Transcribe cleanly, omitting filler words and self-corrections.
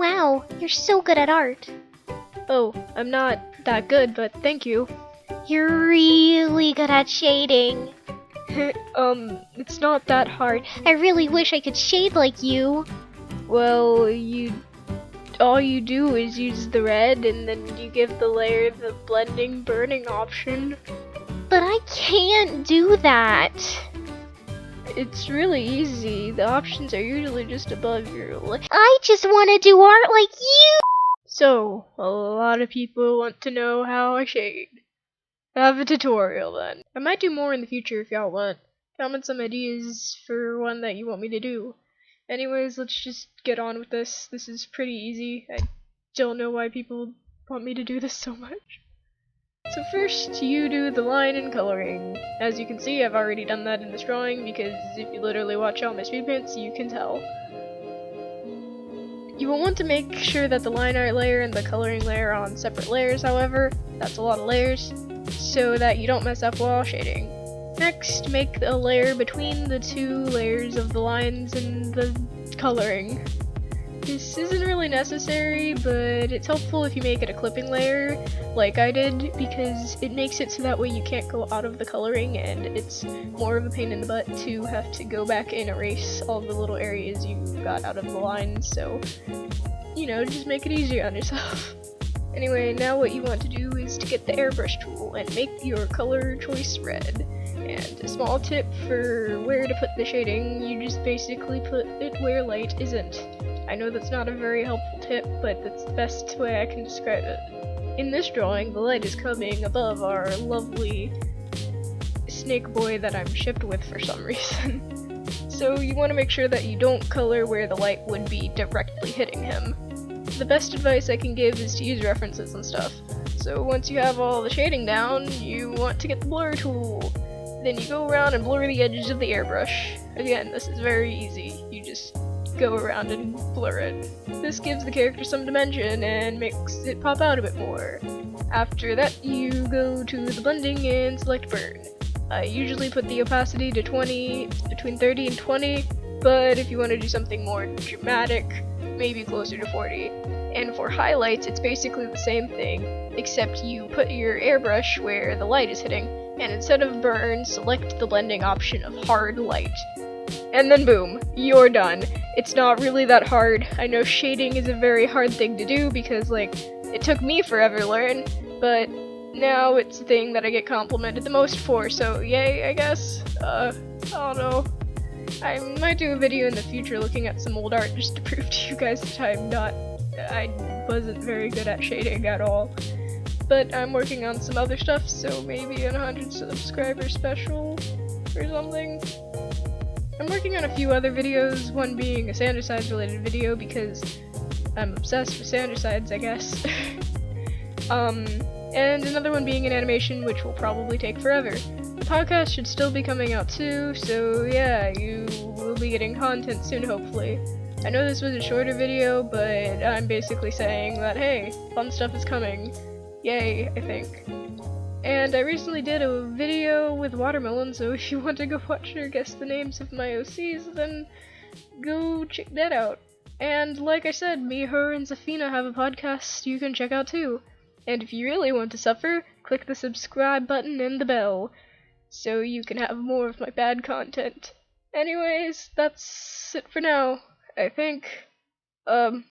Wow, you're so good at art. Oh, I'm not that good, but thank you. You're really good at shading. It's not that hard. I really wish I could shade like you. Well, all you do is use the red and then you give the layer the blending burning option. But I can't do that. It's really easy. The options are usually just above your lip. I just want to do art like you. So, a lot of people want to know how I shade. Have a tutorial then. I might do more in the future if y'all want. Comment some ideas for one that you want me to do. Anyways, let's just get on with this. This is pretty easy. I don't know why people want me to do this so much. So first, you do the line and coloring. As you can see, I've already done that in this drawing because if you literally watch all my speed paints, you can tell. You will want to make sure that the line art layer and the coloring layer are on separate layers, however, that's a lot of layers, so that you don't mess up while shading. Next, make a layer between the two layers of the lines and the coloring. This isn't really necessary, but it's helpful if you make it a clipping layer, like I did, because it makes it so that way you can't go out of the coloring, and it's more of a pain in the butt to have to go back and erase all the little areas you got out of the lines, so, you know, just make it easier on yourself. Anyway, now what you want to do is to get the airbrush tool and make your color choice red. And a small tip for where to put the shading, you just basically put it where light isn't. I know that's not a very helpful tip, but that's the best way I can describe it. In this drawing, the light is coming above our lovely snake boy that I'm shipped with for some reason. So you want to make sure that you don't color where the light would be directly hitting him. The best advice I can give is to use references and stuff. So once you have all the shading down, you want to get the blur tool. Then you go around and blur the edges of the airbrush. Again, this is very easy. You just go around and blur it. This gives the character some dimension and makes it pop out a bit more. After that, you go to the blending and select burn. I usually put the opacity to 20, between 30 and 20, but if you want to do something more dramatic, maybe closer to 40. And for highlights, it's basically the same thing, except you put your airbrush where the light is hitting, and instead of burn, select the blending option of hard light. And then boom, you're done. It's not really that hard. I know shading is a very hard thing to do because, like, it took me forever to learn, but now it's a thing that I get complimented the most for, so yay, I guess. I don't know. I might do a video in the future looking at some old art just to prove to you guys that I wasn't very good at shading at all. But I'm working on some other stuff, so maybe a 100 subscriber special or something. I'm working on a few other videos, one being a Sandersides related video because I'm obsessed with Sandersides, I guess. And another one being an animation, which will probably take forever. The podcast should still be coming out too, so yeah, you will be getting content soon, hopefully. I know this was a shorter video, but I'm basically saying that, hey, fun stuff is coming. Yay, I think. And I recently did a video with Watermelon, so if you want to go watch or guess the names of my OCs, then go check that out. And like I said, me, her, and Zafina have a podcast you can check out too. And if you really want to suffer, click the subscribe button and the bell, so you can have more of my bad content. Anyways, that's it for now, I think.